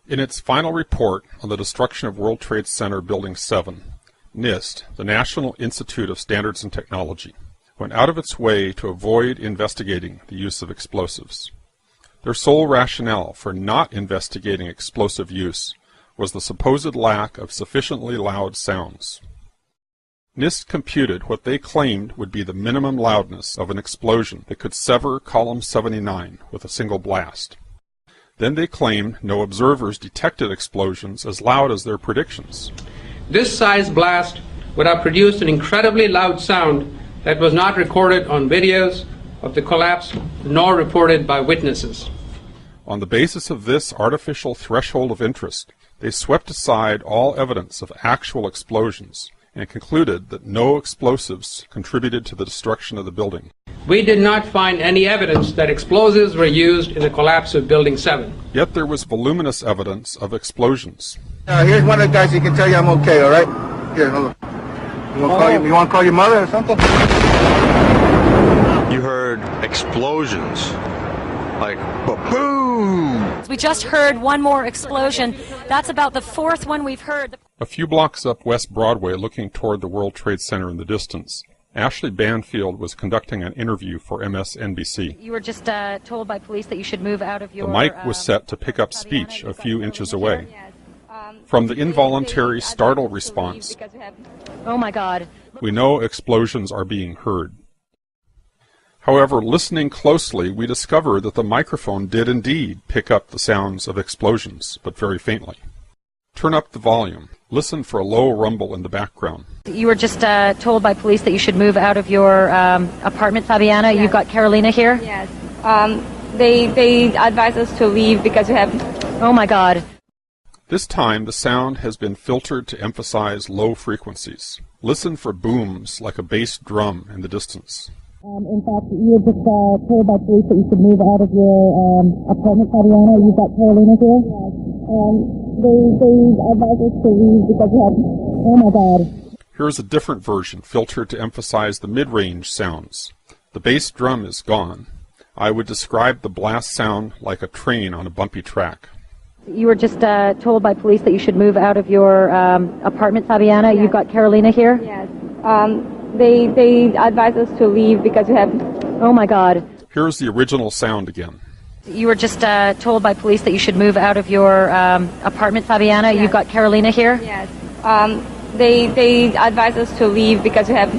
In its final report on the destruction of World Trade Center Building 7, NIST, the National Institute of Standards and Technology, went out of its way to avoid investigating the use of explosives. Their sole rationale for not investigating explosive use was the supposed lack of sufficiently loud sounds. NIST computed what they claimed would be the minimum loudness of an explosion that could sever Column 79 with a single blast. Then they claimed no observers detected explosions as loud as their predictions. This size blast would have produced an incredibly loud sound that was not recorded on videos of the collapse nor reported by witnesses. On the basis of this artificial threshold of interest, they swept aside all evidence of actual explosions and concluded that no explosives contributed to the destruction of the building. We did not find any evidence that explosives were used in the collapse of Building 7. Yet there was voluminous evidence of explosions. Here's one of the guys who can tell you I'm okay, all right? Here, hold on. You want to call your mother or something? You heard explosions, like boom! We just heard one more explosion. That's about the fourth one we've heard. A few blocks up West Broadway, looking toward the World Trade Center in the distance, Ashley Banfield was conducting an interview for MSNBC. You were just told by police that you should move out of your... The mic was set to pick up speech a few inches away. From the involuntary startle response, oh my God, we know explosions are being heard. However, listening closely, we discover that the microphone did indeed pick up the sounds of explosions, but very faintly. Turn up the volume. Listen for a low rumble in the background. You were just told by police that you should move out of your apartment, Fabiana. Yes. You've got Carolina here? Yes. They advised us to leave because we have... Oh my God. This time the sound has been filtered to emphasize low frequencies. Listen for booms like a bass drum in the distance. In fact, you were just told by police that you should move out of your apartment, Fabiana. You've got Carolina here? Yes. They advised us to leave because we have... Oh my God. Here's a different version filtered to emphasize the mid-range sounds. The bass drum is gone. I would describe the blast sound like a train on a bumpy track. You were just told by police that you should move out of your apartment, Fabiana. Yes. You've got Carolina here? Yes. They advised us to leave because we have... Oh my God. Here's the original sound again. You were just told by police that you should move out of your apartment, Fabiana. Yes. You've got Carolina here? Yes. They advised us to leave because we have...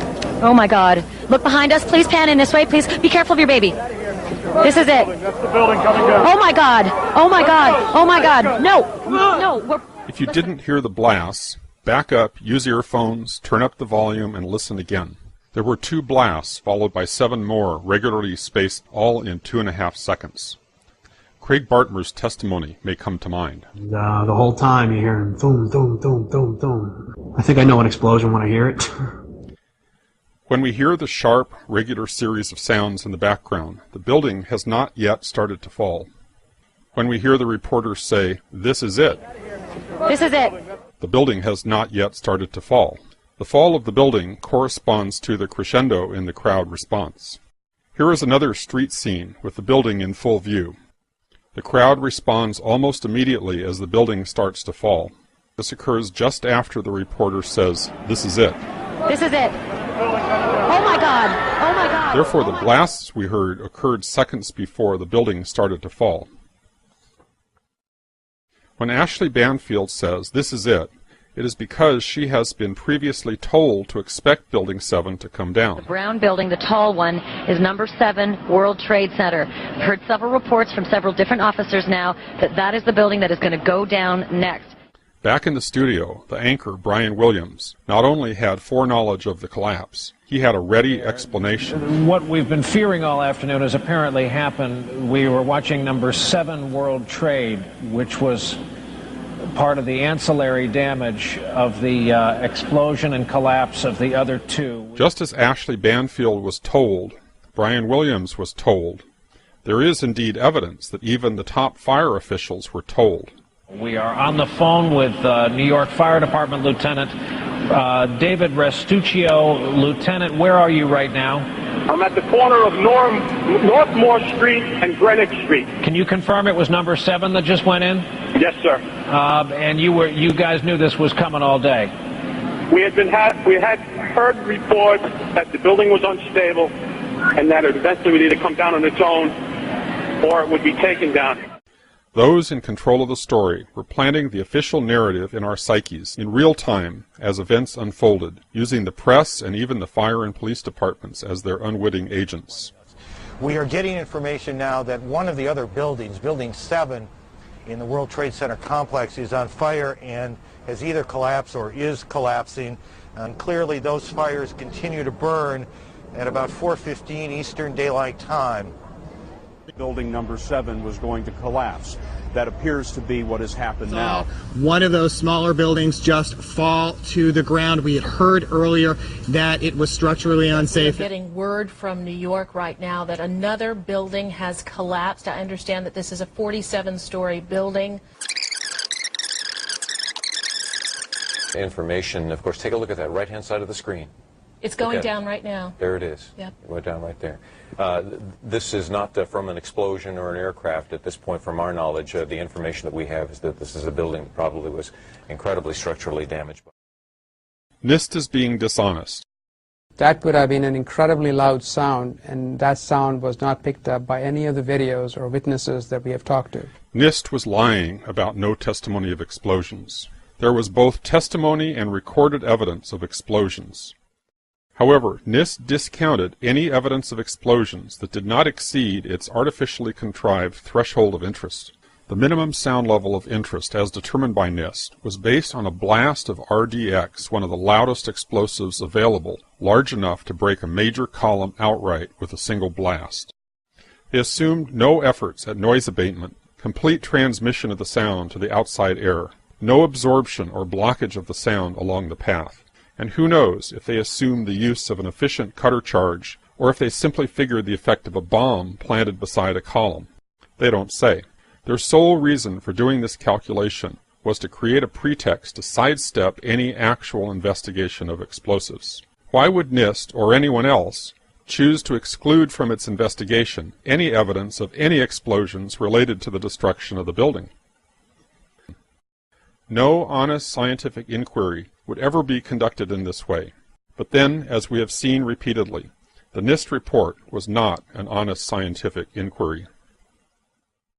Oh my God. Look behind us. Please pan in this way. Please be careful of your baby. This is it. That's the building coming down. Oh my God. Oh my God. Oh my God. No. No. If you didn't hear the blasts, back up, use earphones, turn up the volume, and listen again. There were 2 blasts, followed by 7 more, regularly spaced all in 2.5 seconds. Craig Bartmer's testimony may come to mind. The whole time you hear boom, boom, boom, boom, boom. I think I know an explosion when I hear it. When we hear the sharp, regular series of sounds in the background, the building has not yet started to fall. When we hear the reporters say, "This is it," this is it, the building has not yet started to fall. The fall of the building corresponds to the crescendo in the crowd response. Here is another street scene with the building in full view. The crowd responds almost immediately as the building starts to fall. This occurs just after the reporter says, "This is it." This is it. Oh my God. Oh my God. Therefore, the blasts we heard occurred seconds before the building started to fall. When Ashley Banfield says, "This is it," it is because she has been previously told to expect Building 7 to come down. The brown building, the tall one, is number 7 World Trade Center. I've heard several reports from several different officers now that that is the building that is going to go down next. Back in the studio, the anchor, Brian Williams, not only had foreknowledge of the collapse, he had a ready explanation. What we've been fearing all afternoon has apparently happened. We were watching number 7 World Trade, which was part of the ancillary damage of the explosion and collapse of the other 2. Just as Ashley Banfield was told, Brian Williams was told. There is indeed evidence that even the top fire officials were told. We are on the phone with New York Fire Department Lieutenant David Restuccio. Lieutenant, where are you right now? I'm at the corner of Northmore Street and Greenwich Street. Can you confirm it was number 7 that just went in? Yes, sir. And you guys knew this was coming all day. We had heard reports that the building was unstable and that it eventually would either come down on its own or it would be taken down. Those in control of the story were planting the official narrative in our psyches in real time as events unfolded, using the press and even the fire and police departments as their unwitting agents. We are getting information now that one of the other buildings, Building 7 in the World Trade Center complex, is on fire and has either collapsed or is collapsing. And clearly those fires continue to burn at about 4:15 Eastern Daylight Time. Building number 7 was going to collapse. That appears to be what has happened now. One of those smaller buildings just fall to the ground. We had heard earlier that it was structurally unsafe. We're getting word from New York right now that another building has collapsed. I understand that this is a 47-story building. Information, of course, take a look at that right-hand side of the screen. It's going down right now. There it is. Yep. It went down right there. This is not from an explosion or an aircraft at this point. From our knowledge, the information that we have is that this is a building that probably was incredibly structurally damaged. NIST is being dishonest. That could have been an incredibly loud sound, and that sound was not picked up by any of the videos or witnesses that we have talked to. NIST was lying about no testimony of explosions. There was both testimony and recorded evidence of explosions. However, NIST discounted any evidence of explosions that did not exceed its artificially contrived threshold of interest. The minimum sound level of interest, as determined by NIST, was based on a blast of RDX, one of the loudest explosives available, large enough to break a major column outright with a single blast. They assumed no efforts at noise abatement, complete transmission of the sound to the outside air, no absorption or blockage of the sound along the path. And who knows if they assumed the use of an efficient cutter charge, or if they simply figured the effect of a bomb planted beside a column. They don't say. Their sole reason for doing this calculation was to create a pretext to sidestep any actual investigation of explosives. Why would NIST, or anyone else, choose to exclude from its investigation any evidence of any explosions related to the destruction of the building? No honest scientific inquiry would ever be conducted in this way. But then, as we have seen repeatedly, the NIST report was not an honest scientific inquiry.